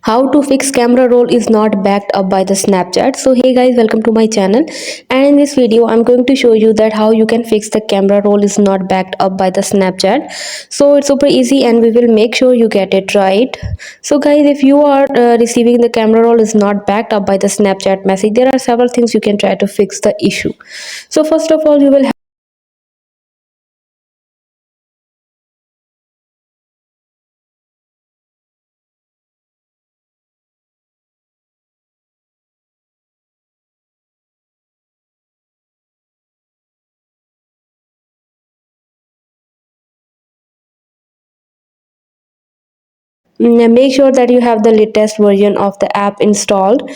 How to fix camera roll is not backed up by the Snapchat. So hey guys, welcome to my channel, and in this video I'm going to show you that how you can fix the camera roll is not backed up by the Snapchat. So it's super easy and we will make sure you get it right. So guys, if you are receiving the camera roll is not backed up by the Snapchat message, there are several things you can try to fix the issue. So first of all, you will make sure that you have the latest version of the app installed.